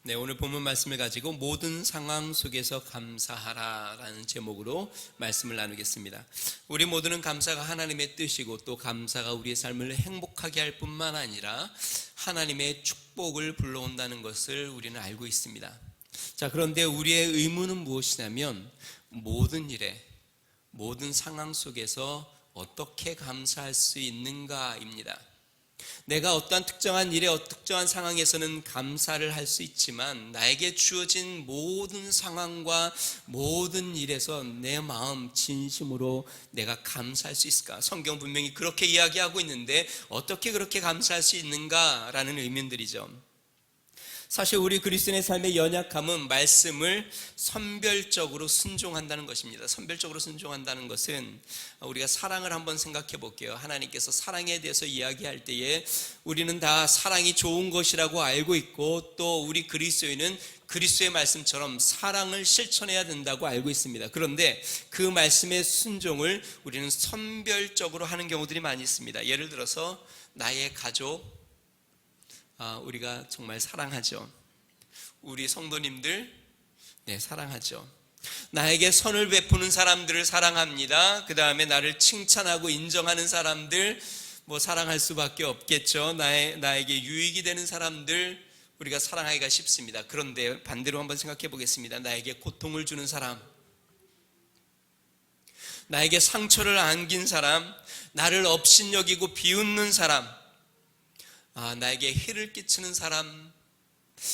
네, 오늘 본문 말씀을 가지고 모든 상황 속에서 감사하라라는 제목으로 말씀을 나누겠습니다. 우리 모두는 감사가 하나님의 뜻이고 또 감사가 우리의 삶을 행복하게 할 뿐만 아니라 하나님의 축복을 불러온다는 것을 우리는 알고 있습니다. 자, 그런데 우리의 의무는 무엇이냐면 모든 일에, 모든 상황 속에서 어떻게 감사할 수 있는가입니다. 내가 어떠한 특정한 일에 특정한 상황에서는 감사를 할 수 있지만 나에게 주어진 모든 상황과 모든 일에서 내 마음 진심으로 내가 감사할 수 있을까? 성경 분명히 그렇게 이야기하고 있는데 어떻게 그렇게 감사할 수 있는가라는 의문들이죠. 사실 우리 그리스도인의 삶의 연약함은 말씀을 선별적으로 순종한다는 것입니다. 선별적으로 순종한다는 것은 우리가 사랑을 한번 생각해 볼게요. 하나님께서 사랑에 대해서 이야기할 때에 우리는 다 사랑이 좋은 것이라고 알고 있고 또 우리 그리스도인은 그리스도의 말씀처럼 사랑을 실천해야 된다고 알고 있습니다. 그런데 그 말씀의 순종을 우리는 선별적으로 하는 경우들이 많이 있습니다. 예를 들어서 나의 가족, 우리가 정말 사랑하죠. 우리 성도님들, 사랑하죠. 나에게 선을 베푸는 사람들을 사랑합니다. 그 다음에 나를 칭찬하고 인정하는 사람들, 사랑할 수밖에 없겠죠. 나에게 유익이 되는 사람들, 우리가 사랑하기가 쉽습니다. 그런데 반대로 한번 생각해 보겠습니다. 나에게 고통을 주는 사람, 나에게 상처를 안긴 사람, 나를 업신여기고 비웃는 사람, 나에게 해를 끼치는 사람,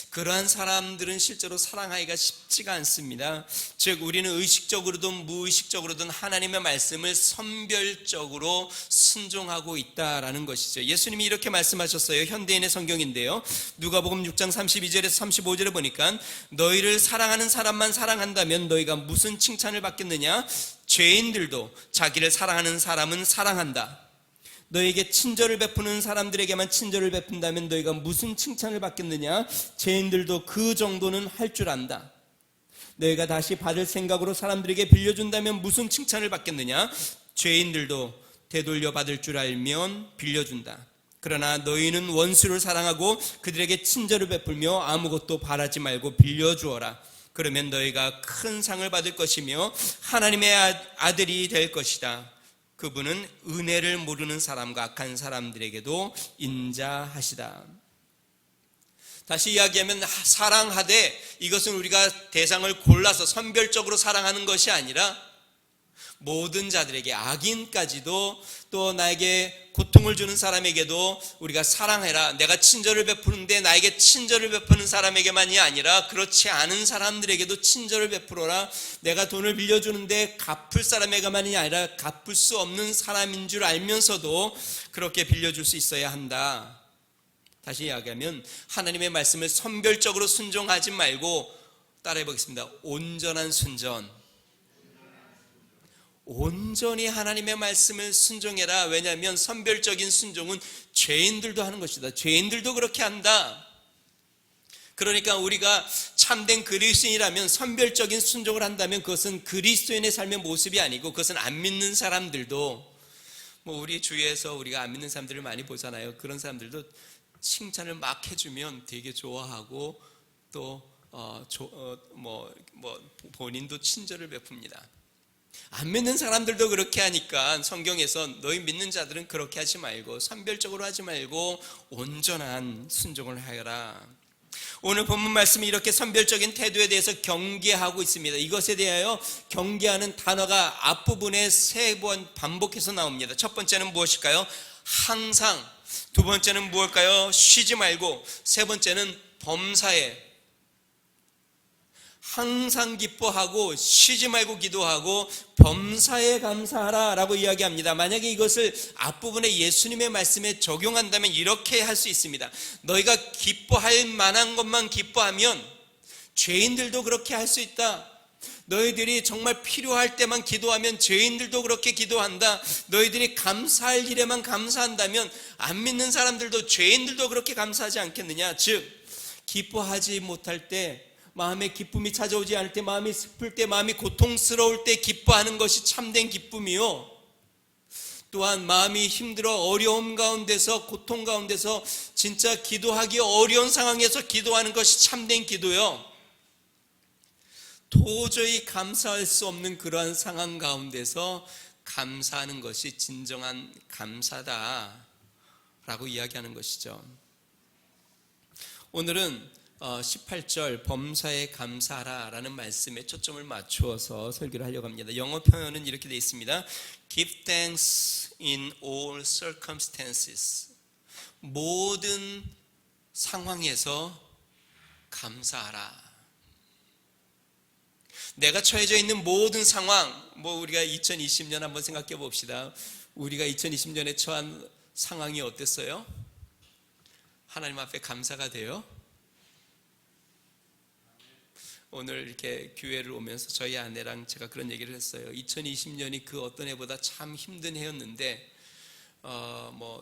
그러한 사람들은 실제로 사랑하기가 쉽지가 않습니다. 즉 우리는 의식적으로든 무의식적으로든 하나님의 말씀을 선별적으로 순종하고 있다라는 것이죠. 예수님이 이렇게 말씀하셨어요. 현대인의 성경인데요, 누가복음 6장 32절에서 35절에 보니까 너희를 사랑하는 사람만 사랑한다면 너희가 무슨 칭찬을 받겠느냐? 죄인들도 자기를 사랑하는 사람은 사랑한다. 너에게 친절을 베푸는 사람들에게만 친절을 베푼다면 너희가 무슨 칭찬을 받겠느냐? 죄인들도 그 정도는 할 줄 안다. 너희가 다시 받을 생각으로 사람들에게 빌려준다면 무슨 칭찬을 받겠느냐? 죄인들도 되돌려 받을 줄 알면 빌려준다. 그러나 너희는 원수를 사랑하고 그들에게 친절을 베풀며 아무것도 바라지 말고 빌려주어라. 그러면 너희가 큰 상을 받을 것이며 하나님의 아들이 될 것이다. 그분은 은혜를 모르는 사람과 악한 사람들에게도 인자하시다. 다시 이야기하면 사랑하되 이것은 우리가 대상을 골라서 선별적으로 사랑하는 것이 아니라 모든 자들에게, 악인까지도 또 나에게 고통을 주는 사람에게도 우리가 사랑해라. 내가 친절을 베푸는데 나에게 친절을 베푸는 사람에게만이 아니라 그렇지 않은 사람들에게도 친절을 베풀어라. 내가 돈을 빌려주는데 갚을 사람에게만이 아니라 갚을 수 없는 사람인 줄 알면서도 그렇게 빌려줄 수 있어야 한다. 다시 이야기하면 하나님의 말씀을 선별적으로 순종하지 말고, 따라해 보겠습니다. 온전한 순전. 온전히 하나님의 말씀을 순종해라. 왜냐하면 선별적인 순종은 죄인들도 하는 것이다. 죄인들도 그렇게 한다. 그러니까 우리가 참된 그리스도인이라면 선별적인 순종을 한다면 그것은 그리스도인의 삶의 모습이 아니고 그것은 안 믿는 사람들도, 우리 주위에서 우리가 안 믿는 사람들을 많이 보잖아요. 그런 사람들도 칭찬을 막 해주면 되게 좋아하고 또 본인도 친절을 베풉니다. 안 믿는 사람들도 그렇게 하니까 성경에서 너희 믿는 자들은 그렇게 하지 말고 선별적으로 하지 말고 온전한 순종을 하여라. 오늘 본문 말씀이 이렇게 선별적인 태도에 대해서 경계하고 있습니다. 이것에 대하여 경계하는 단어가 앞부분에 3번 반복해서 나옵니다. 첫 번째는 무엇일까요? 항상. 두 번째는 무엇일까요? 쉬지 말고. 세 번째는 범사에. 항상 기뻐하고 쉬지 말고 기도하고 범사에 감사하라 라고 이야기합니다. 만약에 이것을 앞부분에 예수님의 말씀에 적용한다면 이렇게 할 수 있습니다. 너희가 기뻐할 만한 것만 기뻐하면 죄인들도 그렇게 할 수 있다. 너희들이 정말 필요할 때만 기도하면 죄인들도 그렇게 기도한다. 너희들이 감사할 일에만 감사한다면 안 믿는 사람들도, 죄인들도 그렇게 감사하지 않겠느냐. 즉 기뻐하지 못할 때, 마음에 기쁨이 찾아오지 않을 때, 마음이 슬플 때, 마음이 고통스러울 때 기뻐하는 것이 참된 기쁨이요, 또한 마음이 힘들어 어려움 가운데서, 고통 가운데서 진짜 기도하기 어려운 상황에서 기도하는 것이 참된 기도요. 도저히 감사할 수 없는 그러한 상황 가운데서 감사하는 것이 진정한 감사다라고 이야기하는 것이죠. 오늘은 18절 범사에 감사하라 라는 말씀에 초점을 맞추어서 설교를 하려고 합니다. 영어 표현은 이렇게 되어 있습니다. Give thanks in all circumstances. 모든 상황에서 감사하라. 내가 처해져 있는 모든 상황, 우리가 2020년 한번 생각해 봅시다. 우리가 2020년에 처한 상황이 어땠어요? 하나님 앞에 감사가 돼요? 오늘 이렇게 교회를 오면서 저희 아내랑 제가 그런 얘기를 했어요. 2020년이 그 어떤 해보다 참 힘든 해였는데,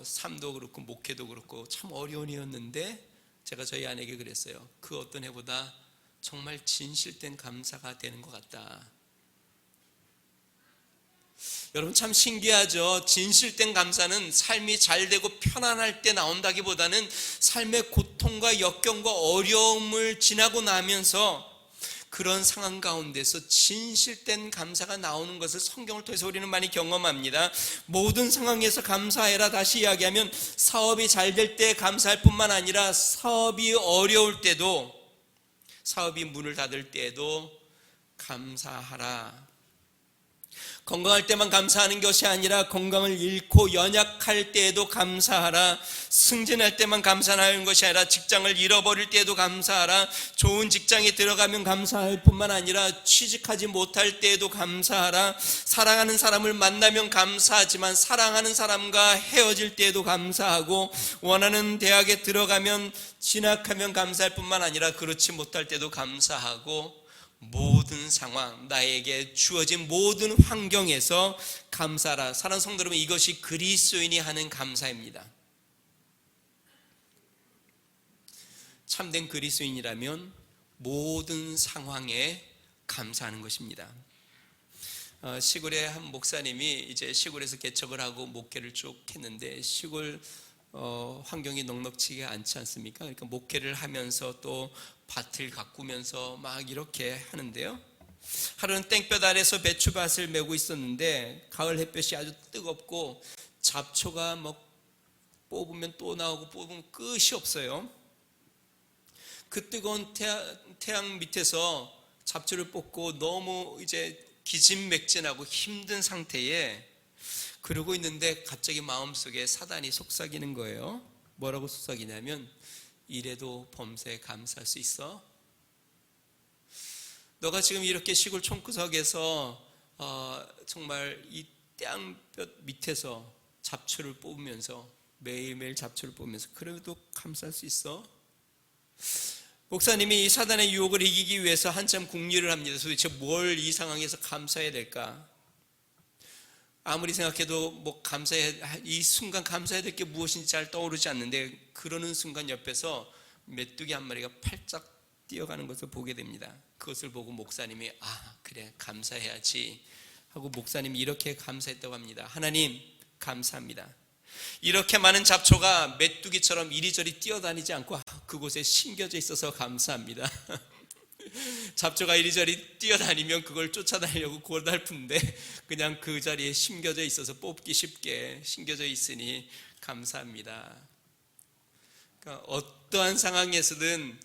삶도 그렇고 목회도 그렇고 참 어려운 해였는데, 제가 저희 아내에게 그랬어요. 그 어떤 해보다 정말 진실된 감사가 되는 것 같다. 여러분 참 신기하죠. 진실된 감사는 삶이 잘 되고 편안할 때 나온다기보다는 삶의 고통과 역경과 어려움을 지나고 나면서 그런 상황 가운데서 진실된 감사가 나오는 것을 성경을 통해서 우리는 많이 경험합니다. 모든 상황에서 감사해라. 다시 이야기하면 사업이 잘 될 때 감사할 뿐만 아니라 사업이 어려울 때도, 사업이 문을 닫을 때에도 감사하라. 건강할 때만 감사하는 것이 아니라 건강을 잃고 연약할 때에도 감사하라. 승진할 때만 감사하는 것이 아니라 직장을 잃어버릴 때에도 감사하라. 좋은 직장에 들어가면 감사할 뿐만 아니라 취직하지 못할 때에도 감사하라. 사랑하는 사람을 만나면 감사하지만 사랑하는 사람과 헤어질 때에도 감사하고, 원하는 대학에 들어가면 진학하면 감사할 뿐만 아니라 그렇지 못할 때도 감사하고, 모든 상황, 나에게 주어진 모든 환경에서 감사하라. 사랑하는 성도 여러분, 이것이 그리스도인이 하는 감사입니다. 참된 그리스도인이라면 모든 상황에 감사하는 것입니다. 시골의 한 목사님이 이제 시골에서 개척을 하고 목회를 쭉 했는데, 시골 환경이 넉넉지가 않지 않습니까? 그러니까 목회를 하면서 또 밭을 가꾸면서 막 이렇게 하는데요. 하루는 땡볕 아래서 배추밭을 메고 있었는데, 가을 햇볕이 아주 뜨겁고 잡초가 뽑으면 또 나오고 뽑으면 끝이 없어요. 그 뜨거운 태양 밑에서 잡초를 뽑고 너무 이제 기진맥진하고 힘든 상태에 그러고 있는데 갑자기 마음속에 사단이 속삭이는 거예요. 뭐라고 속삭이냐면, 이래도 범사에 감사할 수 있어? 너가 지금 이렇게 시골 촌구석에서 정말 이 태양볕 밑에서 잡초를 뽑으면서, 매일매일 잡초를 뽑으면서 그래도 감사할 수 있어? 목사님이 이 사단의 유혹을 이기기 위해서 한참 궁리를 합니다. 도대체 뭘 이 상황에서 감사해야 될까? 아무리 생각해도 이 순간 감사해야 될 게 무엇인지 잘 떠오르지 않는데, 그러는 순간 옆에서 메뚜기 한 마리가 팔짝 뛰어가는 것을 보게 됩니다. 그것을 보고 목사님이 그래 감사해야지 하고 목사님이 이렇게 감사했다고 합니다. 하나님 감사합니다. 이렇게 많은 잡초가 메뚜기처럼 이리저리 뛰어다니지 않고 그곳에 심겨져 있어서 감사합니다. 잡초가 이리저리 뛰어다니면 그걸 쫓아다니려고 고달픈데 그냥 그 자리에 심겨져 있어서 뽑기 쉽게 심겨져 있으니 감사합니다. 그러니까 어떠한 상황에서든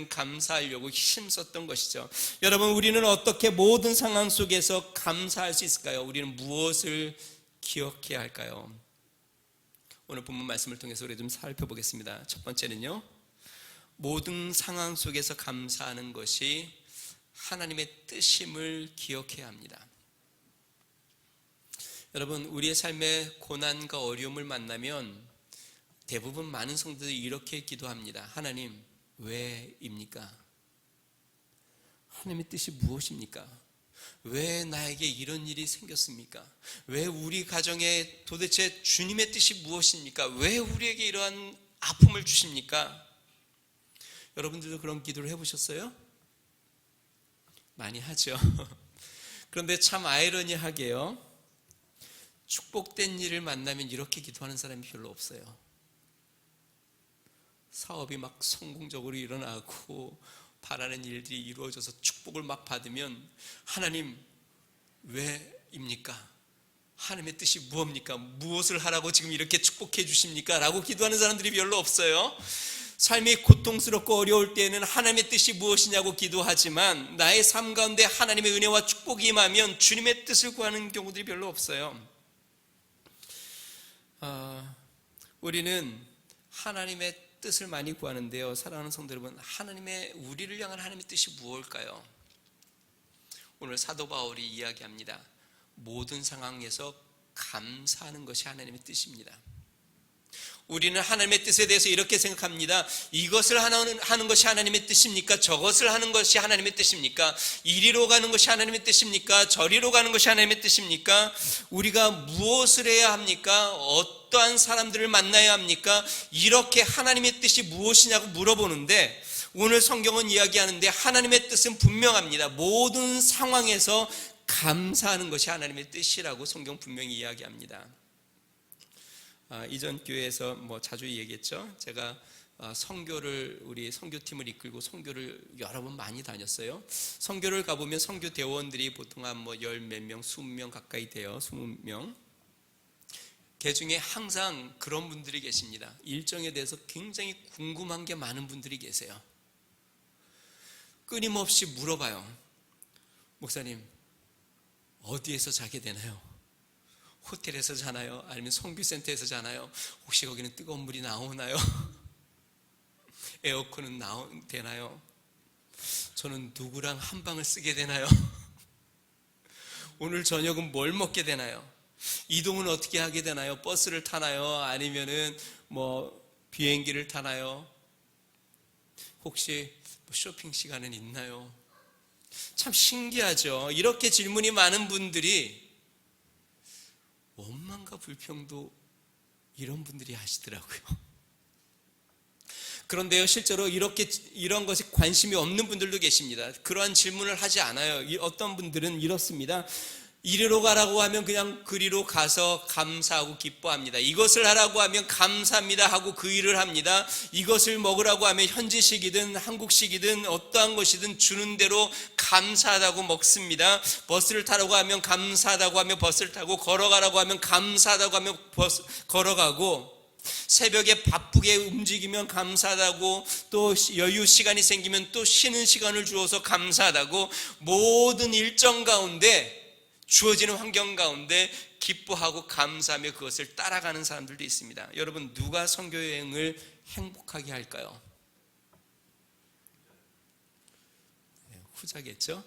감사하려고 힘썼던 것이죠. 여러분, 우리는 어떻게 모든 상황 속에서 감사할 수 있을까요? 우리는 무엇을 기억해야 할까요? 오늘 본문 말씀을 통해서 우리 좀 살펴보겠습니다. 첫 번째는요, 모든 상황 속에서 감사하는 것이 하나님의 뜻임을 기억해야 합니다. 여러분, 우리의 삶에 고난과 어려움을 만나면 대부분 많은 성도들이 이렇게 기도합니다. 하나님, 왜입니까? 하나님의 뜻이 무엇입니까? 왜 나에게 이런 일이 생겼습니까? 왜 우리 가정에 도대체 주님의 뜻이 무엇입니까? 왜 우리에게 이러한 아픔을 주십니까? 여러분들도 그런 기도를 해보셨어요? 많이 하죠. 그런데 참 아이러니하게요, 축복된 일을 만나면 이렇게 기도하는 사람이 별로 없어요. 사업이 막 성공적으로 일어나고 바라는 일들이 이루어져서 축복을 막 받으면 하나님 왜입니까? 하나님의 뜻이 무엇입니까? 무엇을 하라고 지금 이렇게 축복해 주십니까? 라고 기도하는 사람들이 별로 없어요. 삶이 고통스럽고 어려울 때에는 하나님의 뜻이 무엇이냐고 기도하지만 나의 삶 가운데 하나님의 은혜와 축복이 임하면 주님의 뜻을 구하는 경우들이 별로 없어요. 우리는 하나님의 뜻을 많이 구하는데요, 사랑하는 성도 여러분, 하나님의 우리를 향한 하나님의 뜻이 무엇일까요? 오늘 사도 바울이 이야기합니다. 모든 상황에서 감사하는 것이 하나님의 뜻입니다. 우리는 하나님의 뜻에 대해서 이렇게 생각합니다. 이것을 하는 것이 하나님의 뜻입니까? 저것을 하는 것이 하나님의 뜻입니까? 이리로 가는 것이 하나님의 뜻입니까? 저리로 가는 것이 하나님의 뜻입니까? 우리가 무엇을 해야 합니까? 어떠한 사람들을 만나야 합니까? 이렇게 하나님의 뜻이 무엇이냐고 물어보는데, 오늘 성경은 이야기하는데 하나님의 뜻은 분명합니다. 모든 상황에서 감사하는 것이 하나님의 뜻이라고 성경 분명히 이야기합니다. 이전 교회에서 자주 얘기했죠. 제가 우리 선교팀을 이끌고 선교를 여러 번 많이 다녔어요. 선교를 가보면 선교 대원들이 보통 한 열 몇 명, 20명 가까이 돼요. 20명. 그 중에 항상 그런 분들이 계십니다. 일정에 대해서 굉장히 궁금한 게 많은 분들이 계세요. 끊임없이 물어봐요. 목사님, 어디에서 자게 되나요? 호텔에서 자나요? 아니면 선교센터에서 자나요? 혹시 거기는 뜨거운 물이 나오나요? 에어컨은 되나요? 저는 누구랑 한 방을 쓰게 되나요? 오늘 저녁은 뭘 먹게 되나요? 이동은 어떻게 하게 되나요? 버스를 타나요? 아니면은 비행기를 타나요? 혹시 쇼핑 시간은 있나요? 참 신기하죠. 이렇게 질문이 많은 분들이 원망과 불평도 이런 분들이 하시더라고요. 그런데요, 실제로 이런 것이 관심이 없는 분들도 계십니다. 그러한 질문을 하지 않아요. 어떤 분들은 이렇습니다. 이리로 가라고 하면 그냥 그리로 가서 감사하고 기뻐합니다. 이것을 하라고 하면 감사합니다 하고 그 일을 합니다. 이것을 먹으라고 하면 현지식이든 한국식이든 어떠한 것이든 주는 대로 감사하다고 먹습니다. 버스를 타라고 하면 감사하다고 하면 버스를 타고, 걸어가라고 하면 감사하다고 하면 걸어가고, 새벽에 바쁘게 움직이면 감사하다고, 또 여유 시간이 생기면 또 쉬는 시간을 주어서 감사하다고, 모든 일정 가운데, 주어지는 환경 가운데 기뻐하고 감사하며 그것을 따라가는 사람들도 있습니다. 여러분, 누가 선교여행을 행복하게 할까요? 후자겠죠?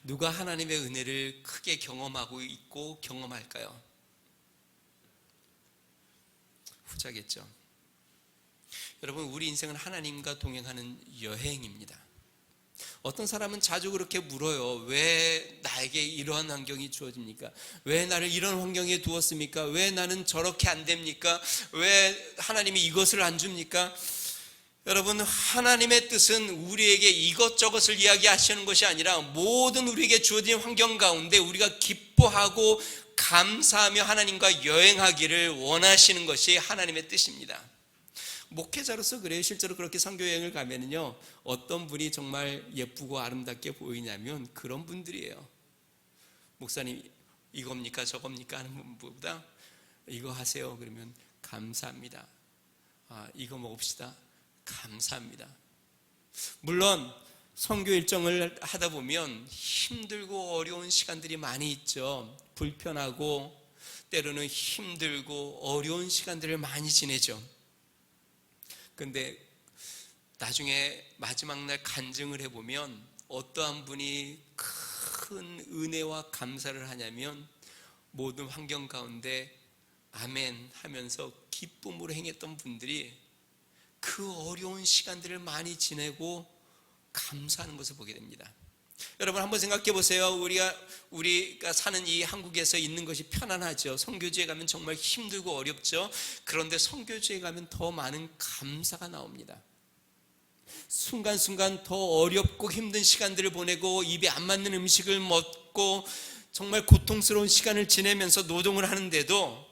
누가 하나님의 은혜를 크게 경험하고 있고 경험할까요? 후자겠죠. 여러분, 우리 인생은 하나님과 동행하는 여행입니다. 어떤 사람은 자주 그렇게 물어요. 왜 나에게 이러한 환경이 주어집니까? 왜 나를 이런 환경에 두었습니까? 왜 나는 저렇게 안 됩니까? 왜 하나님이 이것을 안 줍니까? 여러분, 하나님의 뜻은 우리에게 이것저것을 이야기하시는 것이 아니라 모든 우리에게 주어진 환경 가운데 우리가 기뻐하고 감사하며 하나님과 여행하기를 원하시는 것이 하나님의 뜻입니다. 목회자로서 그래요. 실제로 그렇게 선교여행을 가면은요, 어떤 분이 정말 예쁘고 아름답게 보이냐면 그런 분들이에요. 목사님, 이겁니까 저겁니까 하는 분보다 이거 하세요 그러면 감사합니다. 이거 먹읍시다, 감사합니다. 물론 선교 일정을 하다 보면 힘들고 어려운 시간들이 많이 있죠. 불편하고 때로는 힘들고 어려운 시간들을 많이 지내죠. 근데 나중에 마지막 날 간증을 해보면 어떠한 분이 큰 은혜와 감사를 하냐면, 모든 환경 가운데 아멘 하면서 기쁨으로 행했던 분들이 그 어려운 시간들을 많이 지내고 감사하는 것을 보게 됩니다. 여러분, 한번 생각해 보세요. 우리가 사는 이 한국에서 있는 것이 편안하죠. 선교지에 가면 정말 힘들고 어렵죠. 그런데 선교지에 가면 더 많은 감사가 나옵니다. 순간순간 더 어렵고 힘든 시간들을 보내고 입에 안 맞는 음식을 먹고 정말 고통스러운 시간을 지내면서 노동을 하는데도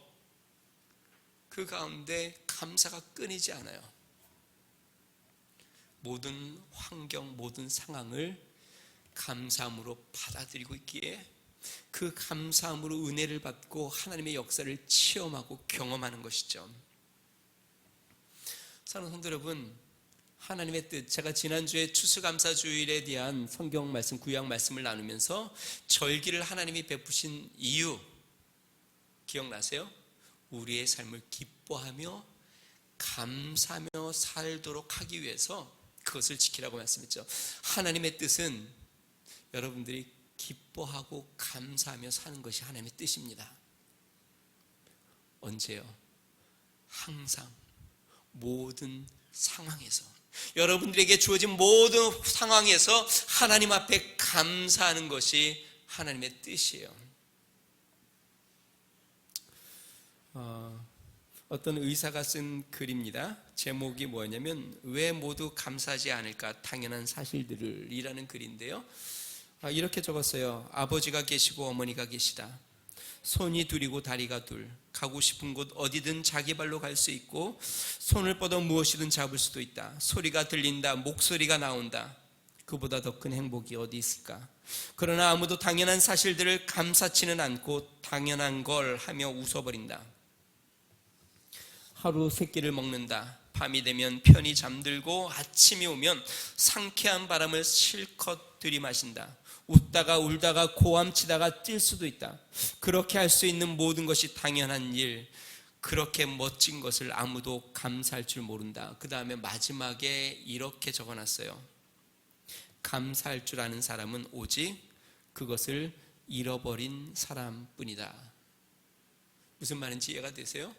그 가운데 감사가 끊이지 않아요. 모든 환경, 모든 상황을 감사함으로 받아들이고 있기에 그 감사함으로 은혜를 받고 하나님의 역사를 체험하고 경험하는 것이죠. 사랑하는 성도 여러분, 하나님의 뜻, 제가 지난주에 추수감사주일에 대한 성경 말씀, 구약 말씀을 나누면서 절기를 하나님이 베푸신 이유 기억나세요? 우리의 삶을 기뻐하며 감사하며 살도록 하기 위해서 그것을 지키라고 말씀했죠. 하나님의 뜻은 여러분들이 기뻐하고 감사하며 사는 것이 하나님의 뜻입니다. 언제요? 항상, 모든 상황에서, 여러분들에게 주어진 모든 상황에서 하나님 앞에 감사하는 것이 하나님의 뜻이에요. 어떤 의사가 쓴 글입니다. 제목이 뭐냐면 왜 모두 감사하지 않을까, 당연한 사실들을 이라는 글인데요. 이렇게 적었어요. 아버지가 계시고 어머니가 계시다. 손이 둘이고 다리가 둘. 가고 싶은 곳 어디든 자기 발로 갈 수 있고 손을 뻗어 무엇이든 잡을 수도 있다. 소리가 들린다. 목소리가 나온다. 그보다 더 큰 행복이 어디 있을까? 그러나 아무도 당연한 사실들을 감사치는 않고 당연한 걸 하며 웃어버린다. 하루 세 끼를 먹는다. 밤이 되면 편히 잠들고 아침이 오면 상쾌한 바람을 실컷 들이마신다. 웃다가 울다가 고함치다가 뛸 수도 있다. 그렇게 할 수 있는 모든 것이 당연한 일, 그렇게 멋진 것을 아무도 감사할 줄 모른다. 그 다음에 마지막에 이렇게 적어놨어요. 감사할 줄 아는 사람은 오직 그것을 잃어버린 사람뿐이다. 무슨 말인지 이해가 되세요?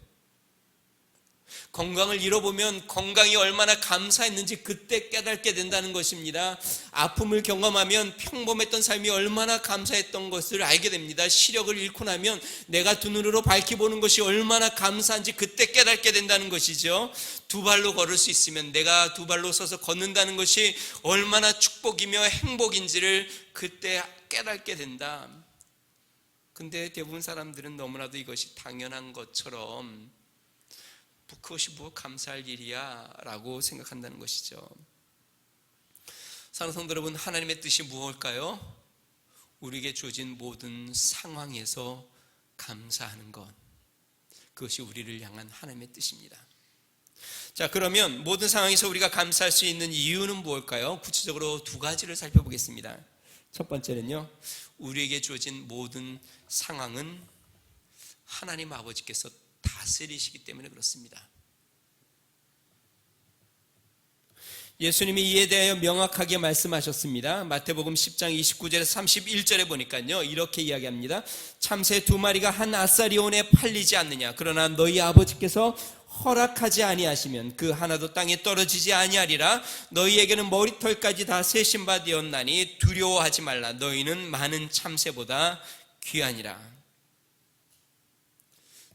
건강을 잃어보면 건강이 얼마나 감사했는지 그때 깨닫게 된다는 것입니다. 아픔을 경험하면 평범했던 삶이 얼마나 감사했던 것을 알게 됩니다. 시력을 잃고 나면 내가 두 눈으로 밝히 보는 것이 얼마나 감사한지 그때 깨닫게 된다는 것이죠. 두 발로 걸을 수 있으면 내가 두 발로 서서 걷는다는 것이 얼마나 축복이며 행복인지를 그때 깨닫게 된다. 근데 대부분 사람들은 너무나도 이것이 당연한 것처럼 그것이 뭐 감사할 일이야 라고 생각한다는 것이죠. 사랑하는 성도 여러분, 하나님의 뜻이 무엇일까요? 우리에게 주어진 모든 상황에서 감사하는 것, 그것이 우리를 향한 하나님의 뜻입니다. 자, 그러면 모든 상황에서 우리가 감사할 수 있는 이유는 무엇일까요? 구체적으로 두 가지를 살펴보겠습니다. 첫 번째는요, 우리에게 주어진 모든 상황은 하나님 아버지께서 다스리시기 때문에 그렇습니다. 예수님이 이에 대하여 명확하게 말씀하셨습니다. 마태복음 10장 29절에서 31절에 보니까요, 이렇게 이야기합니다. 참새 두 마리가 한 아사리온에 팔리지 않느냐? 그러나 너희 아버지께서 허락하지 아니하시면 그 하나도 땅에 떨어지지 아니하리라. 너희에게는 머리털까지 다 세신 바 되었나니 두려워하지 말라. 너희는 많은 참새보다 귀하니라.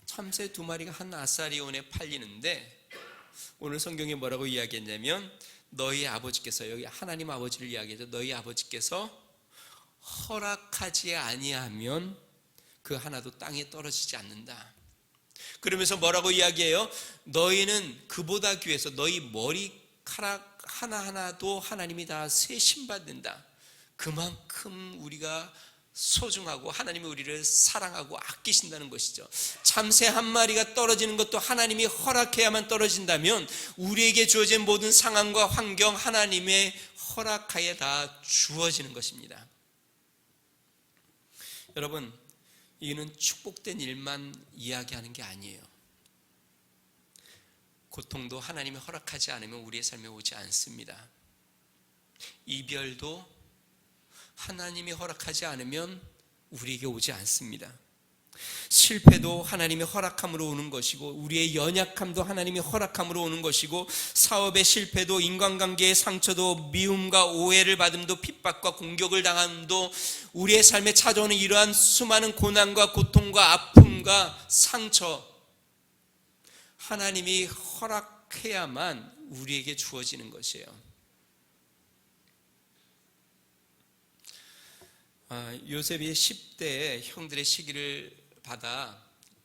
참새 두 마리가 한 아사리온에 팔리는데 오늘 성경에 뭐라고 이야기했냐면 너희 아버지께서, 여기 하나님 아버지를 이야기해서 너희 아버지께서 허락하지 아니하면 그 하나도 땅에 떨어지지 않는다. 그러면서 뭐라고 이야기해요? 너희는 그보다 귀해서 너희 머리카락 하나하나도 하나님이 다 세심받는다. 그만큼 우리가 소중하고 하나님이 우리를 사랑하고 아끼신다는 것이죠. 참새 한 마리가 떨어지는 것도 하나님이 허락해야만 떨어진다면 우리에게 주어진 모든 상황과 환경 하나님의 허락하에 다 주어지는 것입니다. 여러분, 이는 축복된 일만 이야기하는 게 아니에요. 고통도 하나님이 허락하지 않으면 우리의 삶에 오지 않습니다. 이별도 하나님이 허락하지 않으면 우리에게 오지 않습니다. 실패도 하나님이 허락함으로 오는 것이고 우리의 연약함도 하나님이 허락함으로 오는 것이고 사업의 실패도 인간관계의 상처도 미움과 오해를 받음도 핍박과 공격을 당함도 우리의 삶에 찾아오는 이러한 수많은 고난과 고통과 아픔과 상처 하나님이 허락해야만 우리에게 주어지는 것이에요. 요셉이 10대에 형들의 시기를 받아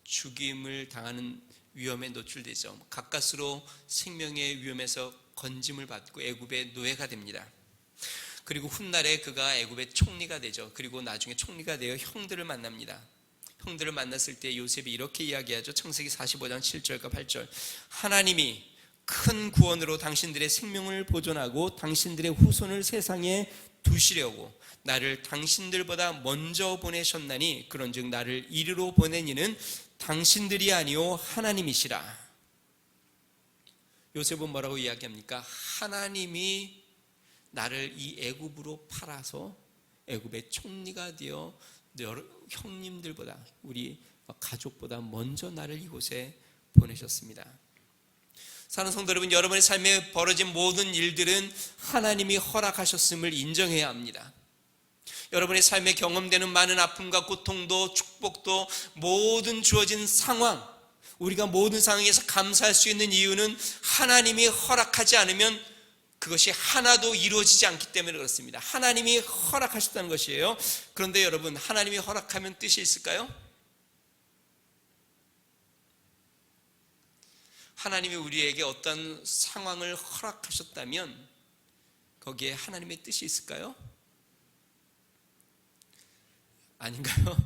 죽임을 당하는 위험에 노출되죠. 가까스로 생명의 위험에서 건짐을 받고 애굽의 노예가 됩니다. 그리고 훗날에 그가 애굽의 총리가 되죠. 그리고 나중에 총리가 되어 형들을 만납니다. 형들을 만났을 때 요셉이 이렇게 이야기하죠. 창세기 45장 7절과 8절. 하나님이 큰 구원으로 당신들의 생명을 보존하고 당신들의 후손을 세상에 두시려고 나를 당신들보다 먼저 보내셨나니 그런즉 나를 이리로 보낸 이는 당신들이 아니요 하나님이시라. 요셉은 뭐라고 이야기합니까? 하나님이 나를 이 애굽으로 팔아서 애굽의 총리가 되어 형님들보다 우리 가족보다 먼저 나를 이곳에 보내셨습니다. 사는 성도 여러분, 여러분의 삶에 벌어진 모든 일들은 하나님이 허락하셨음을 인정해야 합니다. 여러분의 삶에 경험되는 많은 아픔과 고통도 축복도 모든 주어진 상황, 우리가 모든 상황에서 감사할 수 있는 이유는 하나님이 허락하지 않으면 그것이 하나도 이루어지지 않기 때문에 그렇습니다. 하나님이 허락하셨다는 것이에요. 그런데 여러분, 하나님이 허락하면 뜻이 있을까요? 하나님이 우리에게 어떤 상황을 허락하셨다면 거기에 하나님의 뜻이 있을까요? 아닌가요?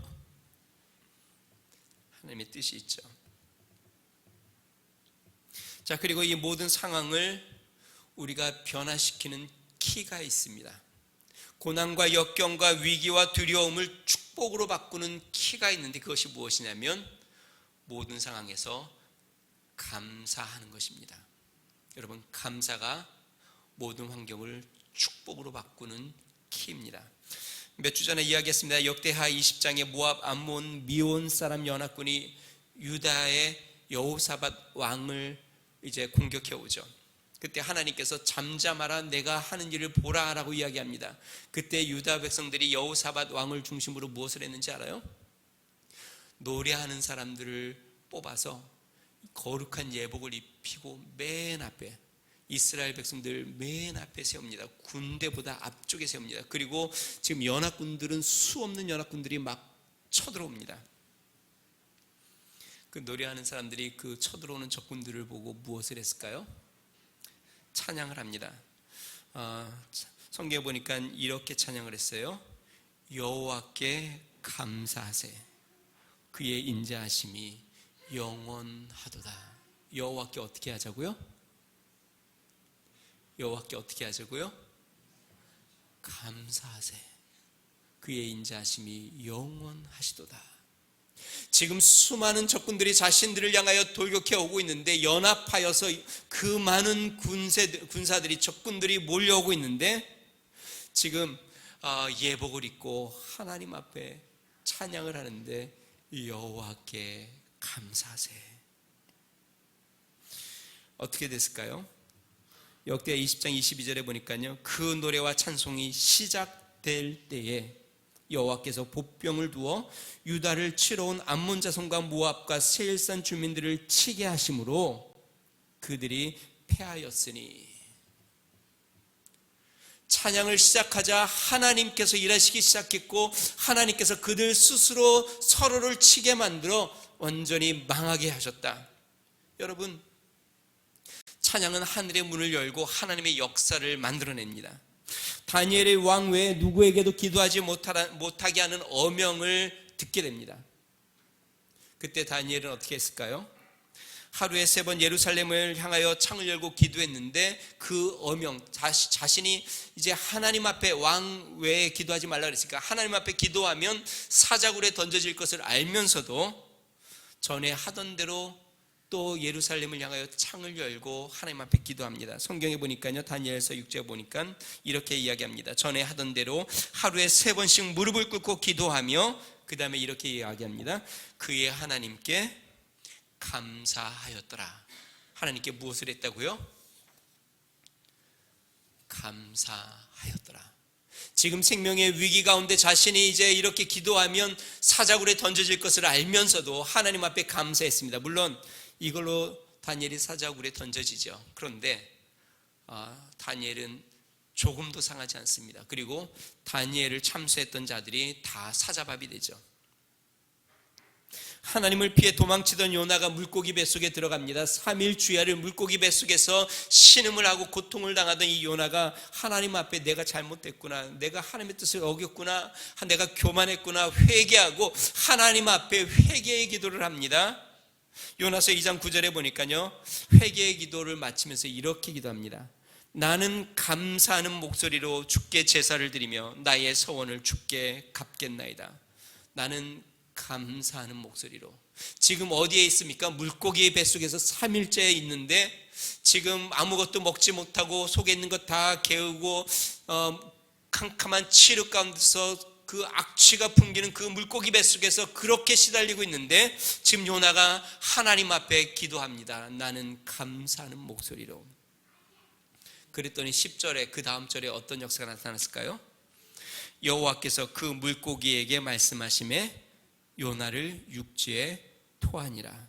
하나님의 뜻이 있죠. 자, 그리고 이 모든 상황을 우리가 변화시키는 키가 있습니다. 고난과 역경과 위기와 두려움을 축복으로 바꾸는 키가 있는데 그것이 무엇이냐면 모든 상황에서 감사하는 것입니다. 여러분, 감사가 모든 환경을 축복으로 바꾸는 키입니다. 몇 주 전에 이야기했습니다. 역대하 20장에 모압, 암몬, 미온 사람 연합군이 유다의 여호사밧 왕을 이제 공격해 오죠. 그때 하나님께서 잠잠하라 내가 하는 일을 보라라고 이야기합니다. 그때 유다 백성들이 여호사밧 왕을 중심으로 무엇을 했는지 알아요? 노래하는 사람들을 뽑아서 거룩한 예복을 입히고 맨 앞에, 이스라엘 백성들 맨 앞에 세웁니다. 군대보다 앞쪽에 세웁니다. 그리고 지금 연합군들은 수없는 연합군들이 막 쳐들어옵니다. 그 노래하는 사람들이 그 쳐들어오는 적군들을 보고 무엇을 했을까요? 찬양을 합니다. 성경에 보니까 이렇게 찬양을 했어요. 여호와께 감사하세 그의 인자하심이 영원하도다. 여호와께 어떻게 하자고요? 여호와께 어떻게 하자고요? 감사하세 그의 인자하심이 영원하시도다. 지금 수많은 적군들이 자신들을 향하여 돌격해 오고 있는데 연합하여서 그 많은 군사들이 적군들이 몰려오고 있는데 지금 예복을 입고 하나님 앞에 찬양을 하는데 여호와께 감사하세. 어떻게 됐을까요? 역대 20장 22절에 보니까요, 그 노래와 찬송이 시작될 때에 여호와께서 보병을 두어 유다를 치러 온 암몬 자손과 모압과 세일산 주민들을 치게 하심으로 그들이 패하였으니. 찬양을 시작하자 하나님께서 일하시기 시작했고 하나님께서 그들 스스로 서로를 치게 만들어 완전히 망하게 하셨다. 여러분, 찬양은 하늘의 문을 열고 하나님의 역사를 만들어냅니다. 다니엘의 왕 외에 누구에게도 기도하지 못하게 하는 어명을 듣게 됩니다. 그때 다니엘은 어떻게 했을까요? 하루에 3번 예루살렘을 향하여 창을 열고 기도했는데 그 어명, 자신이 이제 하나님 앞에 왕 외에 기도하지 말라 그랬으니까 하나님 앞에 기도하면 사자굴에 던져질 것을 알면서도 전에 하던 대로 또 예루살렘을 향하여 창을 열고 하나님 앞에 기도합니다. 성경에 보니까요, 다니엘서 6장 보니까 이렇게 이야기합니다. 전에 하던 대로 하루에 3번씩 무릎을 꿇고 기도하며 그 다음에 이렇게 이야기합니다. 그의 하나님께 감사하였더라. 하나님께 무엇을 했다고요? 감사하였더라. 지금 생명의 위기 가운데 자신이 이제 이렇게 기도하면 사자굴에 던져질 것을 알면서도 하나님 앞에 감사했습니다. 물론 이걸로 다니엘이 사자굴에 던져지죠. 그런데 다니엘은 조금도 상하지 않습니다. 그리고 다니엘을 참수했던 자들이 다 사자밥이 되죠. 하나님을 피해 도망치던 요나가 물고기 뱃속에 들어갑니다. 3일 주야를 물고기 뱃속에서 신음을 하고 고통을 당하던 이 요나가 하나님 앞에 내가 잘못됐구나, 내가 하나님의 뜻을 어겼구나, 내가 교만했구나 회개하고 하나님 앞에 회개의 기도를 합니다. 요나서 2장 9절에 보니까요, 회개의 기도를 마치면서 이렇게 기도합니다. 나는 감사하는 목소리로 주께 제사를 드리며 나의 서원을 주께 갚겠나이다. 나는 감사하는 목소리로. 지금 어디에 있습니까? 물고기의 뱃속에서 3일째 있는데 지금 아무것도 먹지 못하고 속에 있는 것 다 개우고 캄캄한 칠흑 가운데서 그 악취가 풍기는 그 물고기 뱃속에서 그렇게 시달리고 있는데 지금 요나가 하나님 앞에 기도합니다. 나는 감사하는 목소리로. 그랬더니 10절에 그 다음 절에 어떤 역사가 나타났을까요? 여호와께서 그 물고기에게 말씀하시매 요나를 육지에 토하니라.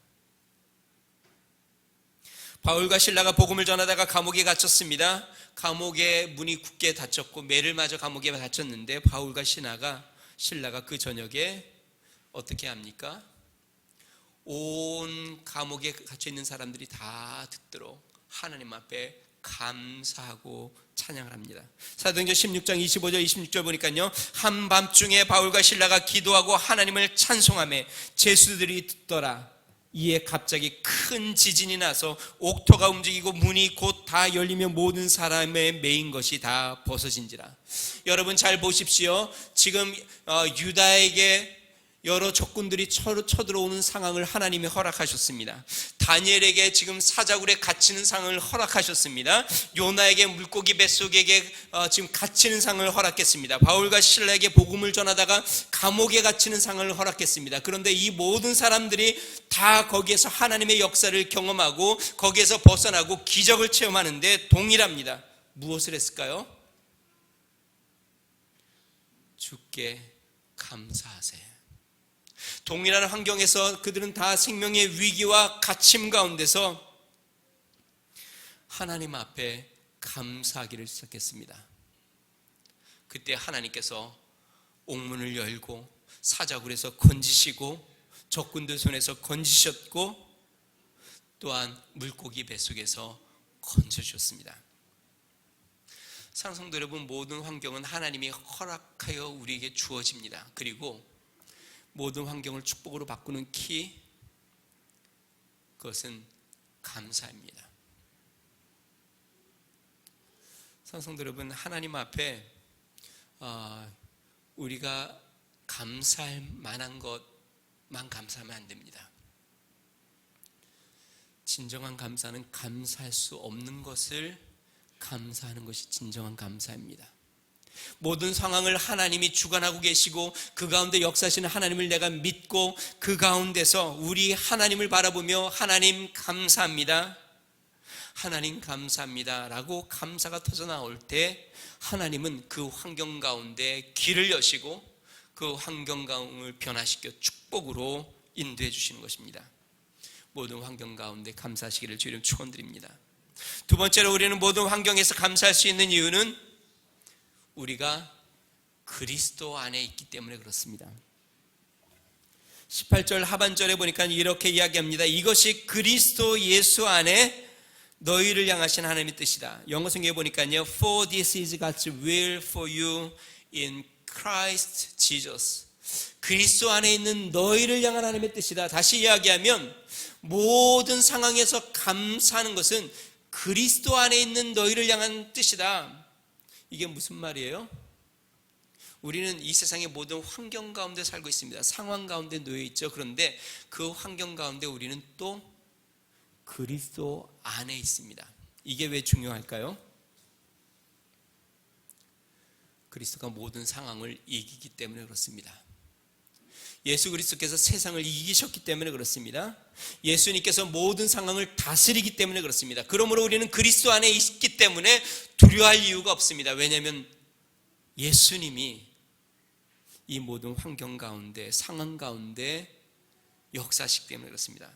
바울과 실라가 복음을 전하다가 감옥에 갇혔습니다. 감옥의 문이 굳게 닫혔고 매를 맞아 감옥에 갇혔는데 바울과 실라가 그 저녁에 어떻게 합니까? 온 감옥에 갇혀 있는 사람들이 다 듣도록 하나님 앞에 감사하고 찬양을 합니다. 사도행전 16장 25절 26절 보니까요, 한밤중에 바울과 실라가 기도하고 하나님을 찬송하며 제수들이 듣더라. 이에 갑자기 큰 지진이 나서 옥토가 움직이고 문이 곧 다 열리며 모든 사람의 매인 것이 다 벗어진지라. 여러분 잘 보십시오. 지금 유다에게 여러 적군들이 쳐들어오는 상황을 하나님이 허락하셨습니다. 다니엘에게 지금 사자굴에 갇히는 상황을 허락하셨습니다. 요나에게 물고기 뱃속에 지금 갇히는 상황을 허락했습니다. 바울과 실라에게 복음을 전하다가 감옥에 갇히는 상황을 허락했습니다. 그런데 이 모든 사람들이 다 거기에서 하나님의 역사를 경험하고 거기에서 벗어나고 기적을 체험하는데 동일합니다. 무엇을 했을까요? 주께 감사하세요. 동일한 환경에서 그들은 다 생명의 위기와 갇힘 가운데서 하나님 앞에 감사하기를 시작했습니다. 그때 하나님께서 옥문을 열고 사자굴에서 건지시고 적군들 손에서 건지셨고 또한 물고기 뱃속에서 건져주셨습니다. 사랑하는 성도 여러분, 모든 환경은 하나님이 허락하여 우리에게 주어집니다. 그리고 모든 환경을 축복으로 바꾸는 키, 그것은 감사입니다. 성도 여러분, 하나님 앞에 우리가 감사할 만한 것만 감사하면 안 됩니다. 진정한 감사는 감사할 수 없는 것을 감사하는 것이 진정한 감사입니다. 모든 상황을 하나님이 주관하고 계시고 그 가운데 역사하시는 하나님을 내가 믿고 그 가운데서 우리 하나님을 바라보며 하나님 감사합니다, 하나님 감사합니다 라고 감사가 터져 나올 때 하나님은 그 환경 가운데 길을 여시고 그 환경 가운데를 변화시켜 축복으로 인도해 주시는 것입니다. 모든 환경 가운데 감사하시기를 주의 이름 축원드립니다. 두 번째로 우리는 모든 환경에서 감사할 수 있는 이유는 우리가 그리스도 안에 있기 때문에 그렇습니다. 18절 하반절에 보니까 이렇게 이야기합니다. 이것이 그리스도 예수 안에 너희를 향하신 하나님의 뜻이다. 영어 성경에 보니까요, For this is God's will for you in Christ Jesus. 그리스도 안에 있는 너희를 향한 하나님의 뜻이다. 다시 이야기하면 모든 상황에서 감사하는 것은 그리스도 안에 있는 너희를 향한 뜻이다. 이게 무슨 말이에요? 우리는 이 세상의 모든 환경 가운데 살고 있습니다. 상황 가운데 놓여 있죠. 그런데 그 환경 가운데 우리는 또 그리스도 안에 있습니다. 이게 왜 중요할까요? 그리스도가 모든 상황을 이기기 때문에 그렇습니다. 예수 그리스도께서 세상을 이기셨기 때문에 그렇습니다. 예수님께서 모든 상황을 다스리기 때문에 그렇습니다. 그러므로 우리는 그리스도 안에 있기 때문에 두려워할 이유가 없습니다. 왜냐하면 예수님이 이 모든 환경 가운데 상황 가운데 역사하시기 때문에 그렇습니다.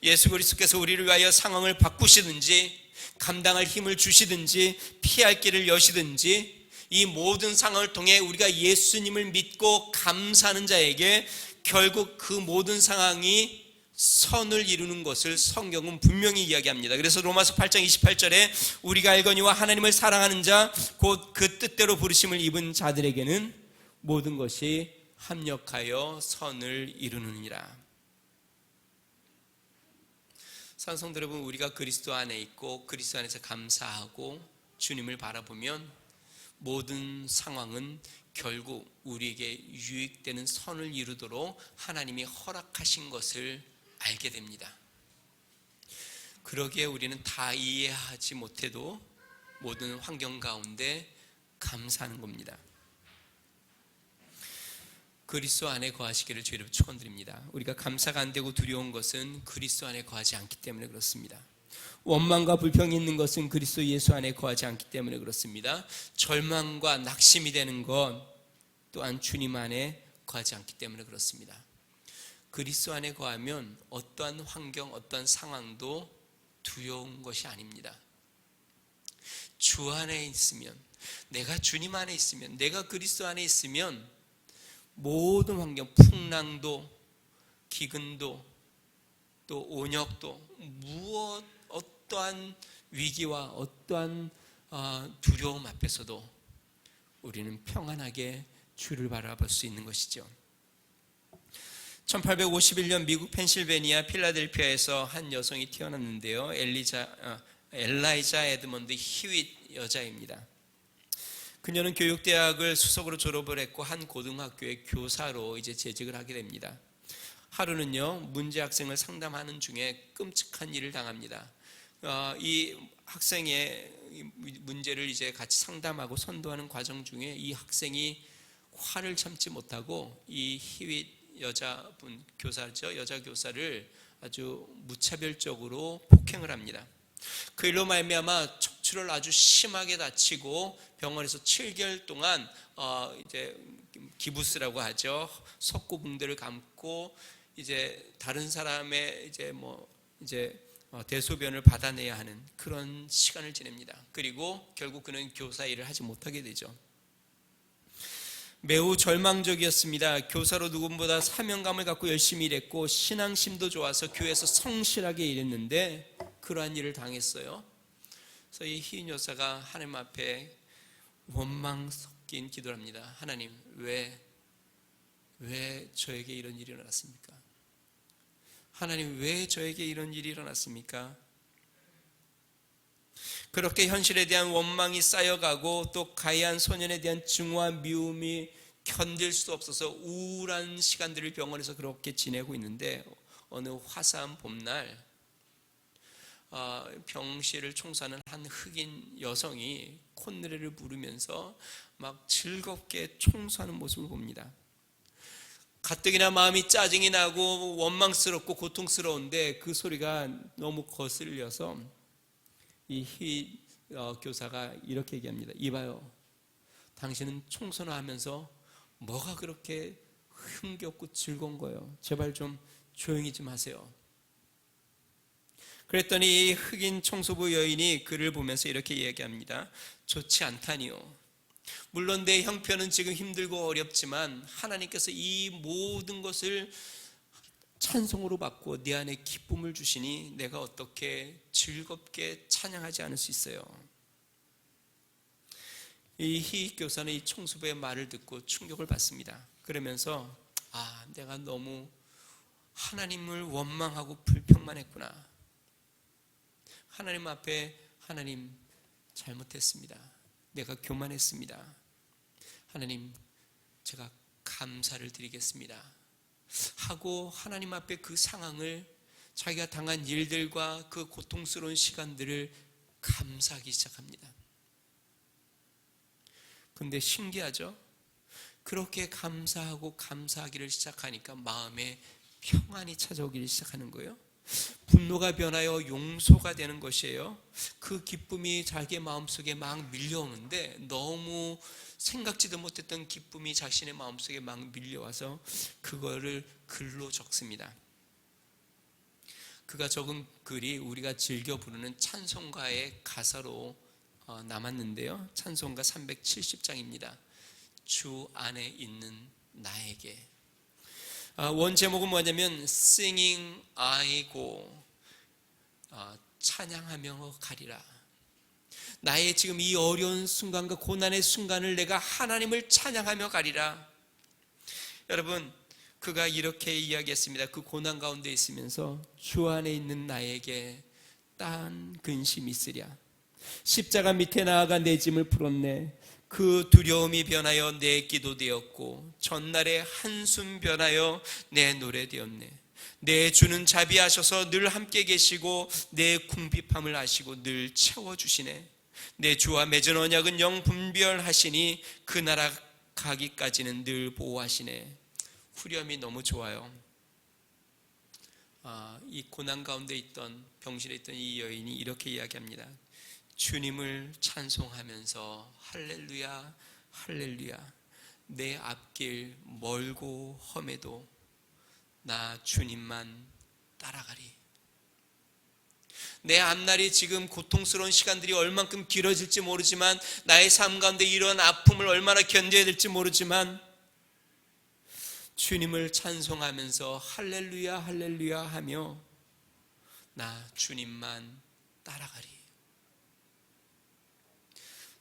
예수 그리스도께서 우리를 위하여 상황을 바꾸시든지 감당할 힘을 주시든지 피할 길을 여시든지 이 모든 상황을 통해 우리가 예수님을 믿고 감사하는 자에게 결국 그 모든 상황이 선을 이루는 것을 성경은 분명히 이야기합니다. 그래서 로마서 8장 28절에 우리가 알거니와 하나님을 사랑하는 자 곧 그 뜻대로 부르심을 입은 자들에게는 모든 것이 합력하여 선을 이루느니라. 산성도 여러분, 우리가 그리스도 안에 있고 그리스도 안에서 감사하고 주님을 바라보면 모든 상황은 결국 우리에게 유익되는 선을 이루도록 하나님이 허락하신 것을 알게 됩니다. 그러기에 우리는 다 이해하지 못해도 모든 환경 가운데 감사하는 겁니다. 그리스도 안에 거하시기를 주의를 축원드립니다. 우리가 감사가 안 되고 두려운 것은 그리스도 안에 거하지 않기 때문에 그렇습니다. 원망과 불평이 있는 것은 그리스도 예수 안에 거하지 않기 때문에 그렇습니다. 절망과 낙심이 되는 것 또한 주님 안에 거하지 않기 때문에 그렇습니다. 그리스도 안에 거하면 어떠한 환경, 어떠한 상황도 두려운 것이 아닙니다. 주 안에 있으면, 내가 주님 안에 있으면, 내가 그리스도 안에 있으면 모든 환경, 풍랑도, 기근도, 또 온역도, 어떠한 위기와 어떠한 두려움 앞에서도 우리는 평안하게 주를 바라볼 수 있는 것이죠. 1851년 미국 펜실베니아 필라델피아에서 한 여성이 태어났는데요. 엘라이자 에드먼드 히윗 여자입니다. 그녀는 교육대학을 수석으로 졸업을 했고 한 고등학교의 교사로 이제 재직을 하게 됩니다. 하루는요, 문제 학생을 상담하는 중에 끔찍한 일을 당합니다. 이 학생의 문제를 이제 같이 상담하고 선도하는 과정 중에 이 학생이 화를 참지 못하고 이 히윗 여자분 교사죠, 여자 교사를 아주 무차별적으로 폭행을 합니다. 그 일로 말미암아 척추를 아주 심하게 다치고 병원에서 7개월 동안 이제 기부스라고 하죠. 석고붕대를 감고 이제 다른 사람의 이제 대소변을 받아내야 하는 그런 시간을 지냅니다. 그리고 결국 그는 교사 일을 하지 못하게 되죠. 매우 절망적이었습니다. 교사로 누구보다 사명감을 갖고 열심히 일했고 신앙심도 좋아서 교회에서 성실하게 일했는데 그러한 일을 당했어요. 그래서 이 희인 여사가 하나님 앞에 원망 섞인 기도를 합니다. 하나님, 왜 저에게 이런 일이 일어났습니까? 하나님, 왜 저에게 이런 일이 일어났습니까? 그렇게 현실에 대한 원망이 쌓여가고 또 가해한 소년에 대한 증오와 미움이 견딜 수 없어서 우울한 시간들을 병원에서 그렇게 지내고 있는데 어느 화사한 봄날 병실을 청소하는 한 흑인 여성이 콧노래를 부르면서 막 즐겁게 청소하는 모습을 봅니다. 가뜩이나 마음이 짜증이 나고 원망스럽고 고통스러운데 그 소리가 너무 거슬려서 이 교사가 이렇게 얘기합니다. 이봐요, 당신은 청소나 하면서 뭐가 그렇게 흥겹고 즐거운 거예요? 제발 좀 조용히 좀 하세요. 그랬더니 이 흑인 청소부 여인이 그를 보면서 이렇게 이야기합니다. 좋지 않다니요. 물론 내 형편은 지금 힘들고 어렵지만 하나님께서 이 모든 것을 찬송으로 받고 내 안에 기쁨을 주시니 내가 어떻게 즐겁게 찬양하지 않을 수 있어요. 이 희익 교사는 이 청소부의 말을 듣고 충격을 받습니다. 그러면서 내가 너무 하나님을 원망하고 불평만 했구나. 하나님 앞에 하나님 잘못했습니다. 내가 교만했습니다. 하나님, 제가 감사를 드리겠습니다 하고 하나님 앞에 그 상황을, 자기가 당한 일들과 그 고통스러운 시간들을 감사하기 시작합니다. 그런데 신기하죠? 그렇게 감사하고 감사하기를 시작하니까 마음에 평안이 찾아오기를 시작하는 거예요. 분노가 변하여 용서가 되는 것이에요. 그 기쁨이 자기의 마음속에 막 밀려오는데 너무 생각지도 못했던 기쁨이 자신의 마음속에 막 밀려와서 그거를 글로 적습니다. 그가 적은 글이 우리가 즐겨 부르는 찬송가의 가사로 남았는데요. 찬송가 370장입니다. 주 안에 있는 나에게. 원 제목은 뭐냐면 Singing I Go, 찬양하며 가리라. 나의 지금 이 어려운 순간과 고난의 순간을 내가 하나님을 찬양하며 가리라. 여러분, 그가 이렇게 이야기했습니다. 그 고난 가운데 있으면서 주 안에 있는 나에게 딴 근심이 있으랴. 십자가 밑에 나아가 내 짐을 풀었네. 그 두려움이 변하여 내 기도 되었고 전날의 한숨 변하여 내 노래 되었네. 내 주는 자비하셔서 늘 함께 계시고 내 궁핍함을 아시고 늘 채워주시네. 내 주와 맺은 언약은 영 분별하시니 그 나라 가기까지는 늘 보호하시네. 후렴이 너무 좋아요. 이 고난 가운데 있던, 병실에 있던 이 여인이 이렇게 이야기합니다. 주님을 찬송하면서 할렐루야 할렐루야, 내 앞길 멀고 험해도 나 주님만 따라가리. 내 앞날이 지금 고통스러운 시간들이 얼만큼 길어질지 모르지만, 나의 삶 가운데 이런 아픔을 얼마나 견뎌야 될지 모르지만, 주님을 찬송하면서 할렐루야 할렐루야 하며 나 주님만 따라가리.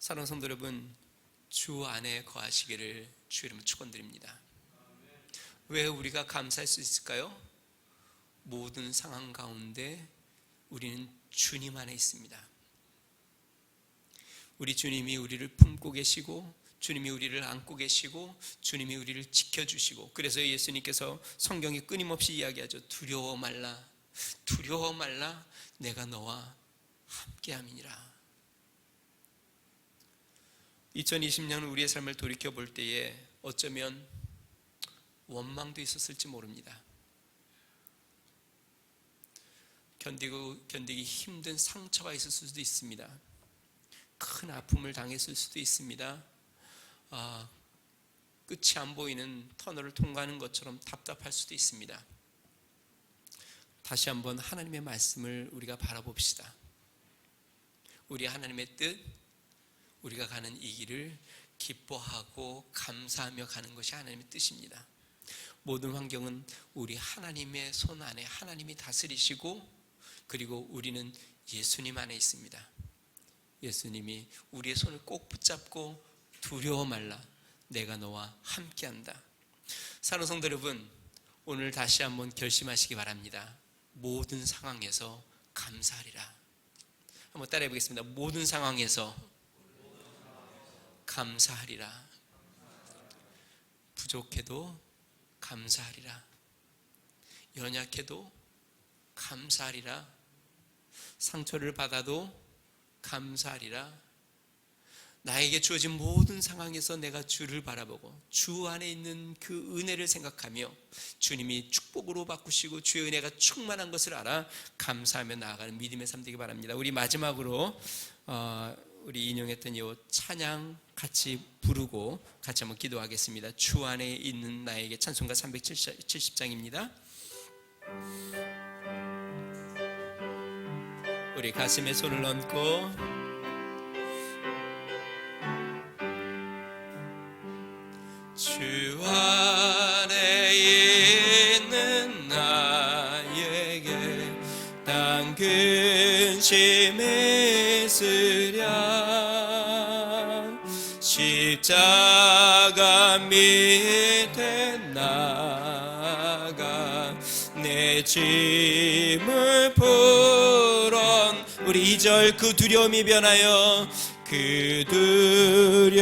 사랑하는 성도 여러분, 주 안에 거하시기를 주 이름으로 축원드립니다. 왜 우리가 감사할 수 있을까요? 모든 상황 가운데 우리는 주님 안에 있습니다. 우리 주님이 우리를 품고 계시고, 주님이 우리를 안고 계시고, 주님이 우리를 지켜주시고, 그래서 예수님께서 성경에 끊임없이 이야기하죠. 두려워 말라, 두려워 말라, 내가 너와 함께함이니라. 2020년 우리의 삶을 돌이켜볼 때에 어쩌면 원망도 있었을지 모릅니다. 견디기 힘든 상처가 있을 수도 있습니다. 큰 아픔을 당했을 수도 있습니다. 끝이 안 보이는 터널을 통과하는 것처럼 답답할 수도 있습니다. 다시 한번 하나님의 말씀을 우리가 바라봅시다. 우리 하나님의 뜻, 우리가 가는 이 길을 기뻐하고 감사하며 가는 것이 하나님의 뜻입니다. 모든 환경은 우리 하나님의 손 안에 하나님이 다스리시고, 그리고 우리는 예수님 안에 있습니다. 예수님이 우리의 손을 꼭 붙잡고 두려워 말라, 내가 너와 함께한다. 사랑하는 성도 여러분, 오늘 다시 한번 결심하시기 바랍니다. 모든 상황에서 감사하리라. 한번 따라해 보겠습니다. 모든 상황에서 감사하리라. 부족해도 감사하리라. 연약해도 감사하리라. 상처를 받아도 감사하리라. 나에게 주어진 모든 상황에서 내가 주를 바라보고 주 안에 있는 그 은혜를 생각하며 주님이 축복으로 바꾸시고 주의 은혜가 충만한 것을 알아 감사하며 나아가는 믿음의 삶 되기 바랍니다. 우리 마지막으로 우리 인용했던 이 찬양 같이 부르고 같이 한번 기도하겠습니다. 주 안에 있는 나에게, 찬송가 370장입니다. 우리 가슴에 손을 얹고 주 안에 있는 나에게 딴 근심이 있으랴. 십자가 밑에 나가 내 짐을 풀은 우리 2절 그 두려움이 변하여 그 두려움이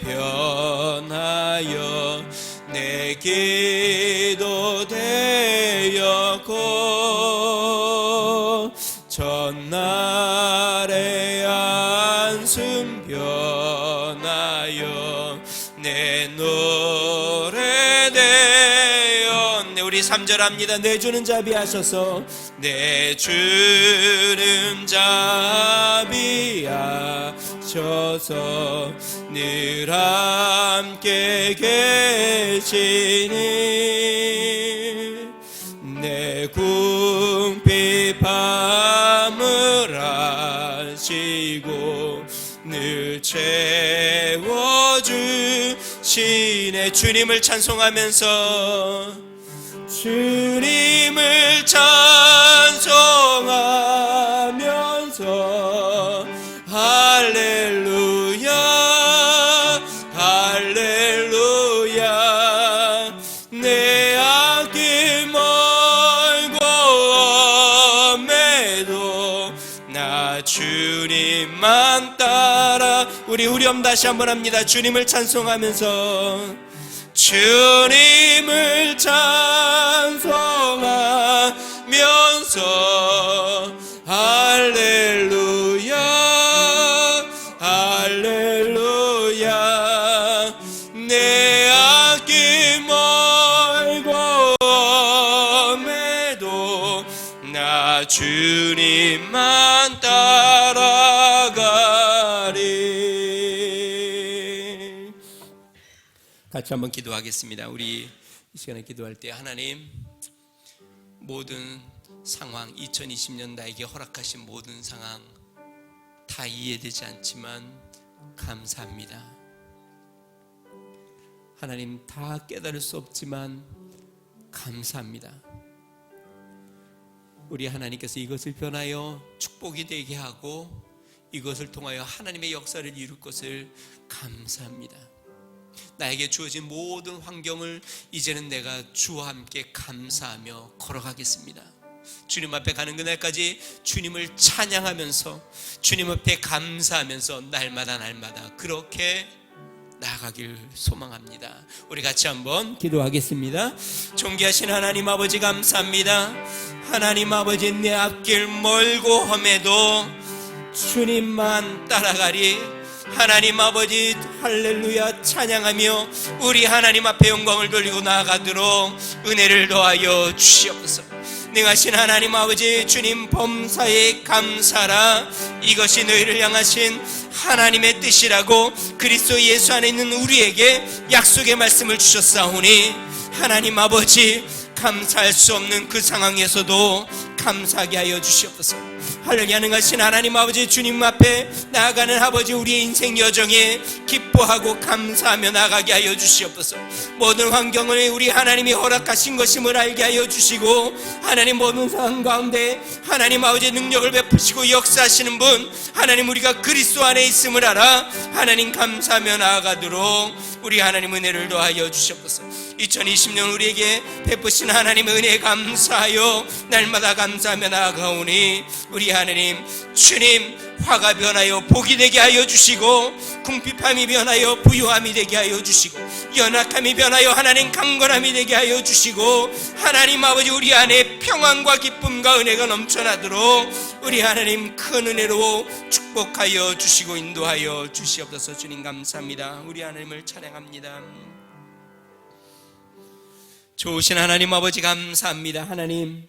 변하여 내 기도 되었고 전날의 한숨 변하여 내 노래 되었네. 우리 3절 합니다. 내 주는 자비하셔서 내 주는 자비하셔서 늘 함께 계시니 내 하시고 늘 채워주시네. 주님을 찬송하면서 주님을 찬송하면서 할렐루야 할렐루야. 내 앞길 멀고 엄해도 나 주님만 따라. 우리 후렴 다시 한번 합니다. 주님을 찬송하면서 주님을 찬송하면서 할렐루야 할렐루야. 내 앞길 멀고 엄해도 나 주님만 따라가리. 같이 한번 기도하겠습니다. 우리 이 시간에 기도할 때 하나님, 모든 상황, 2020년 나에게 허락하신 모든 상황 다 이해되지 않지만 감사합니다. 하나님, 다 깨달을 수 없지만 감사합니다. 우리 하나님께서 이것을 변하여 축복이 되게 하고 이것을 통하여 하나님의 역사를 이룰 것을 감사합니다. 나에게 주어진 모든 환경을 이제는 내가 주와 함께 감사하며 걸어가겠습니다. 주님 앞에 가는 그날까지 주님을 찬양하면서 주님 앞에 감사하면서 날마다 그렇게 나아가길 소망합니다. 우리 같이 한번 기도하겠습니다. 존귀하신 하나님 아버지, 감사합니다. 하나님 아버지, 내 앞길 멀고 험해도 주님만 따라가리. 하나님 아버지, 할렐루야 찬양하며 우리 하나님 앞에 영광을 돌리고 나아가도록 은혜를 더하여 주시옵소서. 능하신 하나님 아버지, 주님 범사에 감사라. 이것이 너희를 향하신 하나님의 뜻이라고 그리스도 예수 안에 있는 우리에게 약속의 말씀을 주셨사오니 하나님 아버지, 감사할 수 없는 그 상황에서도 감사하게 하여 주시옵소서. 할렐루야. 능하신 하나님 아버지, 주님 앞에 나아가는 아버지, 우리의 인생 여정에 기뻐하고 감사하며 나아가게 하여 주시옵소서. 모든 환경을 우리 하나님이 허락하신 것임을 알게 하여 주시고 하나님, 모든 상황 가운데 하나님 아버지 능력을 베푸시고 역사하시는 분 하나님, 우리가 그리스도 안에 있음을 알아 하나님 감사하며 나아가도록 우리 하나님 은혜를 더하여 주시옵소서. 2020년 우리에게 베푸신 하나님의 은혜에 감사하여 날마다 감사하며 나아가오니 우리 하나님, 주님 화가 변하여 복이 되게 하여 주시고 궁핍함이 변하여 부유함이 되게 하여 주시고 연약함이 변하여 하나님 강건함이 되게 하여 주시고 하나님 아버지, 우리 안에 평안과 기쁨과 은혜가 넘쳐나도록 우리 하나님 큰 은혜로 축복하여 주시고 인도하여 주시옵소서. 주님 감사합니다. 우리 하나님을 찬양합니다. 좋으신 하나님 아버지, 감사합니다. 하나님,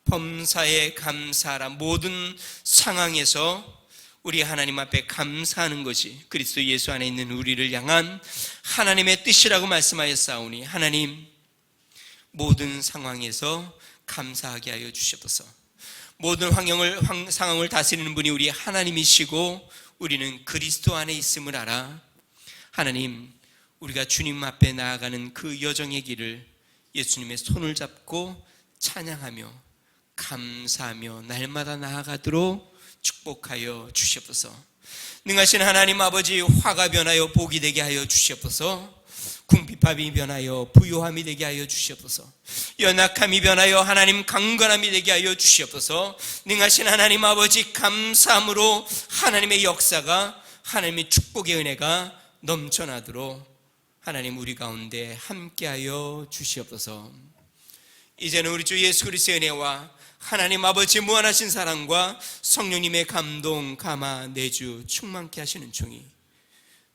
범사에 감사하라. 모든 상황에서 우리 하나님 앞에 감사하는 것이 그리스도 예수 안에 있는 우리를 향한 하나님의 뜻이라고 말씀하였사오니 하나님, 모든 상황에서 감사하게 하여 주시옵소서. 모든 상황을 다스리는 분이 우리 하나님이시고 우리는 그리스도 안에 있음을 알아 하나님, 우리가 주님 앞에 나아가는 그 여정의 길을 예수님의 손을 잡고 찬양하며 감사하며 날마다 나아가도록 축복하여 주시옵소서. 능하신 하나님 아버지, 화가 변하여 복이 되게 하여 주시옵소서. 궁핍함이 변하여 부요함이 되게 하여 주시옵소서. 연약함이 변하여 하나님 강건함이 되게 하여 주시옵소서. 능하신 하나님 아버지, 감사함으로 하나님의 역사가, 하나님의 축복의 은혜가 넘쳐나도록 하나님 우리 가운데 함께하여 주시옵소서. 이제는 우리 주 예수 그리스도의 은혜와 하나님 아버지 무한하신 사랑과 성령님의 감동, 감화, 내주 충만케 하시는 종이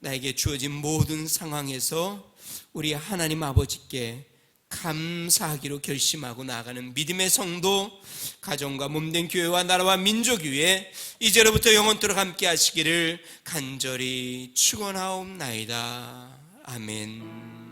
나에게 주어진 모든 상황에서 우리 하나님 아버지께 감사하기로 결심하고 나아가는 믿음의 성도, 가정과 몸된 교회와 나라와 민족 위에 이제로부터 영원토록 함께 하시기를 간절히 축원하옵나이다. 아멘.